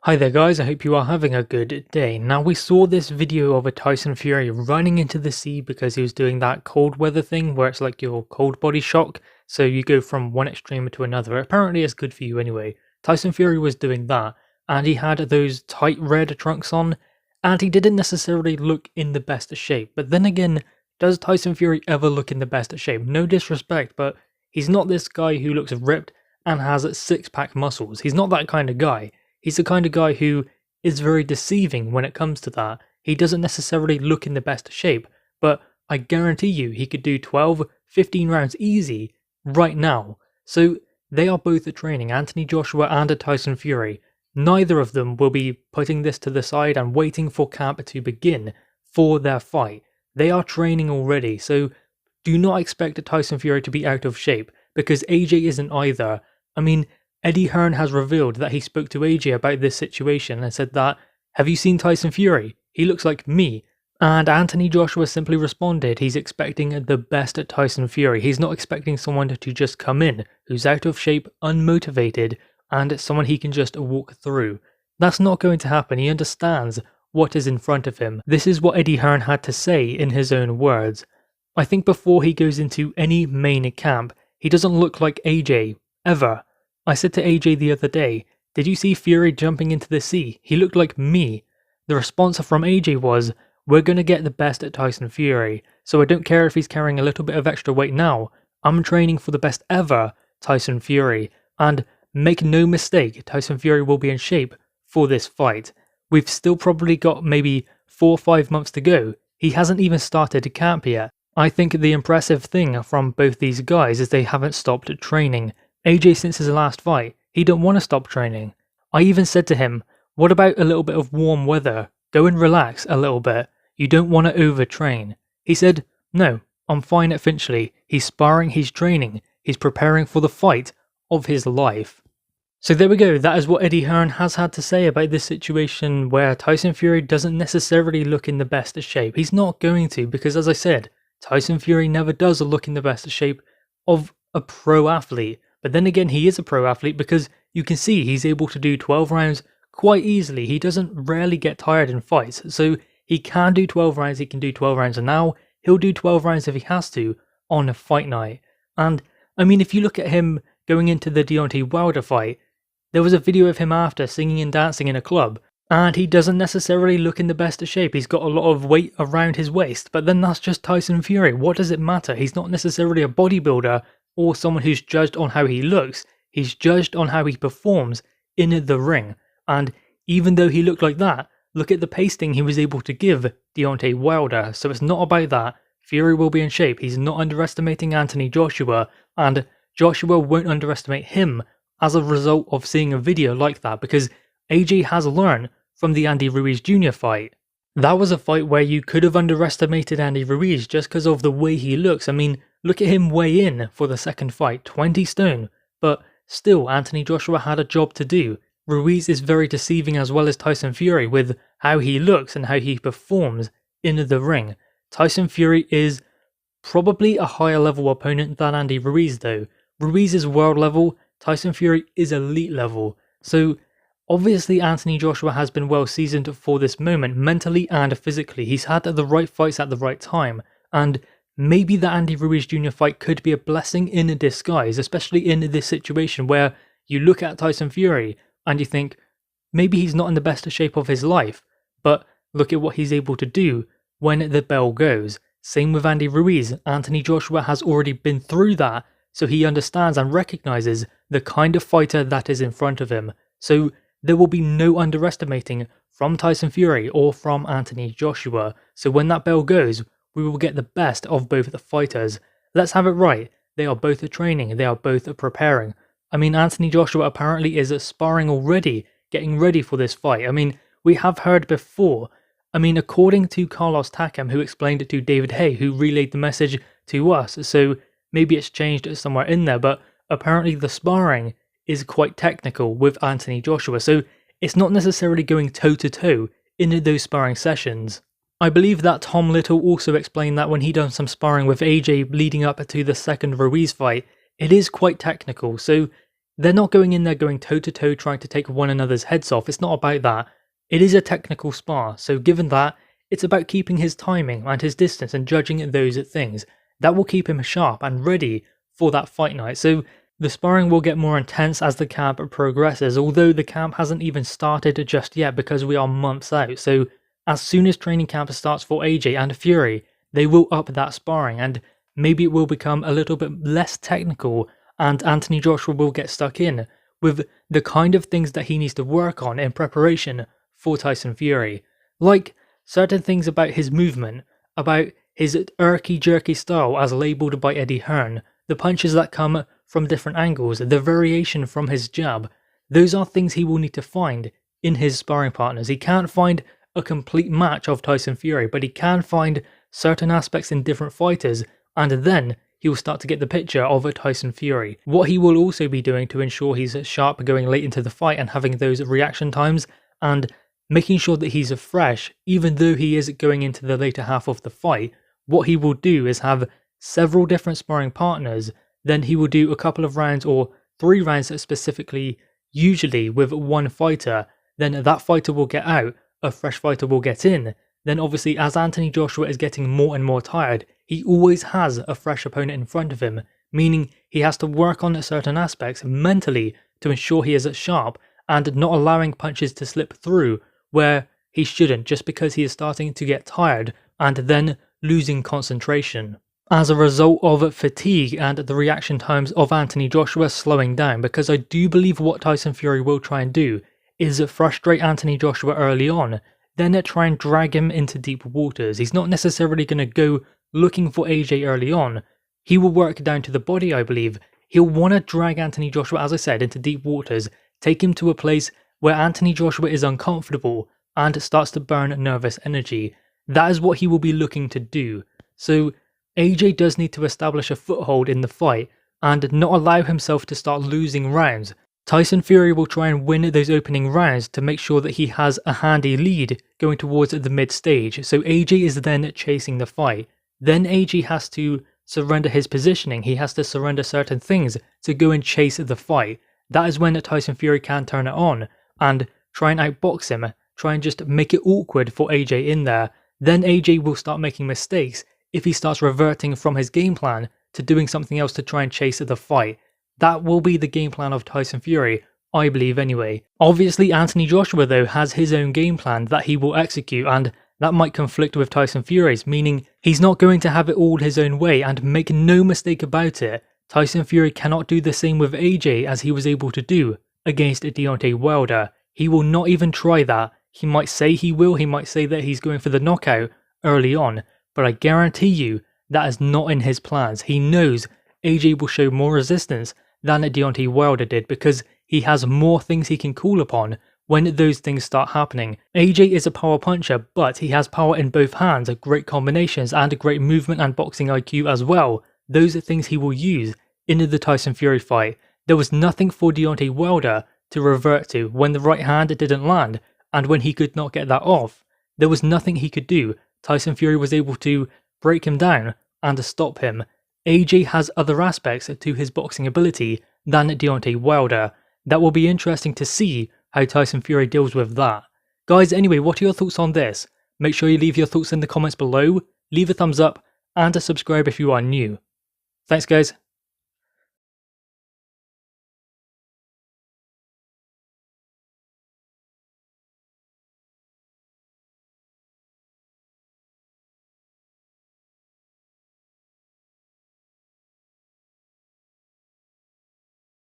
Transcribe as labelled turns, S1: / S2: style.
S1: Hi there guys, I hope you are having a good day. Now we saw this video of a Tyson Fury running into the sea because he was doing that cold weather thing where it's like your cold body shock, so you go from one extreme to another. Apparently it's good for you anyway. Tyson Fury was doing that and he had those tight red trunks on and he didn't necessarily look in the best shape. But then again, does Tyson Fury ever look in the best shape? No disrespect, but he's not this guy who looks ripped and has six-pack muscles. He's not that kind of guy. He's the kind of guy who is very deceiving when it comes to that. He doesn't necessarily look in the best shape, but I guarantee you he could do 12, 15 rounds easy right now. So they are both training, Anthony Joshua and Tyson Fury. Neither of them will be putting this to the side and waiting for camp to begin for their fight. They are training already, so do not expect Tyson Fury to be out of shape, because AJ isn't either. I mean, Eddie Hearn has revealed that he spoke to AJ about this situation and said that, "Have you seen Tyson Fury? He looks like me." And Anthony Joshua simply responded he's expecting the best at Tyson Fury. He's not expecting someone to just come in who's out of shape, unmotivated, and someone he can just walk through. That's not going to happen. He understands what is in front of him. This is what Eddie Hearn had to say in his own words. "I think before he goes into any main camp, he doesn't look like AJ, ever. I said to AJ the other day, did you see Fury jumping into the sea? He looked like me." The response from AJ was, "We're going to get the best at Tyson Fury, so I don't care if he's carrying a little bit of extra weight now. I'm training for the best ever Tyson Fury, and make no mistake, Tyson Fury will be in shape for this fight. We've still probably got maybe 4 or 5 months to go. He hasn't even started camp yet." I think the impressive thing from both these guys is they haven't stopped training. AJ, since his last fight, he didn't want to stop training. I even said to him, "What about a little bit of warm weather? Go and relax a little bit. You don't want to overtrain." He said, "No, I'm fine at Finchley. He's sparring, he's training, he's preparing for the fight of his life." So there we go, that is what Eddie Hearn has had to say about this situation where Tyson Fury doesn't necessarily look in the best of shape. He's not going to, because as I said, Tyson Fury never does look in the best of shape of a pro athlete. But then again, he is a pro athlete because you can see he's able to do 12 rounds quite easily. He doesn't rarely get tired in fights, so he can do 12 rounds, he can do 12 rounds, and now he'll do 12 rounds if he has to on a fight night. And I mean, if you look at him going into the Deontay Wilder fight, there was a video of him after singing and dancing in a club, and he doesn't necessarily look in the best of shape. He's got a lot of weight around his waist, but then that's just Tyson Fury. What does it matter? He's not necessarily a bodybuilder or someone who's judged on how he looks. He's judged on how he performs in the ring. And even though he looked like that, look at the pasting he was able to give Deontay Wilder. So it's not about that. Fury will be in shape. He's not underestimating Anthony Joshua, and Joshua won't underestimate him as a result of seeing a video like that, because AJ has learned from the Andy Ruiz Jr. fight. That was a fight where you could have underestimated Andy Ruiz just because of the way he looks. I mean, look at him weigh in for the second fight, 20 stone, but still Anthony Joshua had a job to do. Ruiz is very deceiving as well as Tyson Fury with how he looks and how he performs in the ring. Tyson Fury is probably a higher level opponent than Andy Ruiz though. Ruiz is world level, Tyson Fury is elite level. So obviously Anthony Joshua has been well seasoned for this moment, mentally and physically. He's had the right fights at the right time, and maybe the Andy Ruiz Jr. fight could be a blessing in disguise, especially in this situation where you look at Tyson Fury and you think, maybe he's not in the best shape of his life, but look at what he's able to do when the bell goes. Same with Andy Ruiz. Anthony Joshua has already been through that, so he understands and recognizes the kind of fighter that is in front of him. So there will be no underestimating from Tyson Fury or from Anthony Joshua. So when that bell goes, we will get the best of both the fighters. Let's have it right. They are both training, they are both preparing. I mean, Anthony Joshua apparently is sparring already, getting ready for this fight. I mean, we have heard before. I mean, according to Carlos Takam, who explained it to David Hay, who relayed the message to us, so maybe it's changed somewhere in there, but apparently the sparring is quite technical with Anthony Joshua, so it's not necessarily going toe-to-toe in those sparring sessions. I believe that Tom Little also explained that when he done some sparring with AJ leading up to the second Ruiz fight, it is quite technical, so they're not going in there going toe to toe trying to take one another's heads off. It's not about that. It is a technical spar, so given that, it's about keeping his timing and his distance and judging those things. That will keep him sharp and ready for that fight night. So the sparring will get more intense as the camp progresses, although the camp hasn't even started just yet because we are months out. So as soon as training camp starts for AJ and Fury, they will up that sparring and maybe it will become a little bit less technical and Anthony Joshua will get stuck in with the kind of things that he needs to work on in preparation for Tyson Fury. Like certain things about his movement, about his irky-jerky style as labelled by Eddie Hearn, the punches that come from different angles, the variation from his jab. Those are things he will need to find in his sparring partners. He can't find a complete match of Tyson Fury, but he can find certain aspects in different fighters, and then he will start to get the picture of a Tyson Fury. What he will also be doing to ensure he's sharp going late into the fight and having those reaction times, and making sure that he's fresh, even though he is going into the later half of the fight, what he will do is have several different sparring partners. Then he will do a couple of rounds or 3 rounds specifically, usually with one fighter. Then that fighter will get out, a fresh fighter will get in. Then obviously as Anthony Joshua is getting more and more tired, he always has a fresh opponent in front of him, meaning he has to work on certain aspects mentally to ensure he is sharp and not allowing punches to slip through where he shouldn't just because he is starting to get tired and then losing concentration as a result of fatigue and the reaction times of Anthony Joshua slowing down, because I do believe what Tyson Fury will try and do is frustrate Anthony Joshua early on, then try and drag him into deep waters. He's not necessarily going to go looking for AJ early on. He will work down to the body, I believe. He'll want to drag Anthony Joshua, as I said, into deep waters, take him to a place where Anthony Joshua is uncomfortable and starts to burn nervous energy. That is what he will be looking to do. So AJ does need to establish a foothold in the fight and not allow himself to start losing rounds. Tyson Fury will try and win those opening rounds to make sure that he has a handy lead going towards the mid stage, so AJ is then chasing the fight. Then AJ has to surrender his positioning, he has to surrender certain things to go and chase the fight. That is when Tyson Fury can turn it on and try and outbox him, try and just make it awkward for AJ in there. Then AJ will start making mistakes if he starts reverting from his game plan to doing something else to try and chase the fight. That will be the game plan of Tyson Fury, I believe anyway. Obviously Anthony Joshua though has his own game plan that he will execute, and that might conflict with Tyson Fury's, meaning he's not going to have it all his own way, and make no mistake about it, Tyson Fury cannot do the same with AJ as he was able to do against Deontay Wilder. He will not even try that. He might say he will, he might say that he's going for the knockout early on, but I guarantee you that is not in his plans. He knows AJ will show more resistance than Deontay Wilder did because he has more things he can call upon when those things start happening. AJ is a power puncher, but he has power in both hands, great combinations and great movement and boxing IQ as well. Those are things he will use in the Tyson Fury fight. There was nothing for Deontay Wilder to revert to when the right hand didn't land and when he could not get that off. There was nothing he could do. Tyson Fury was able to break him down and stop him. AJ has other aspects to his boxing ability than Deontay Wilder. That will be interesting to see how Tyson Fury deals with that. Guys, anyway, what are your thoughts on this? Make sure you leave your thoughts in the comments below, leave a thumbs up, and subscribe if you are new. Thanks guys.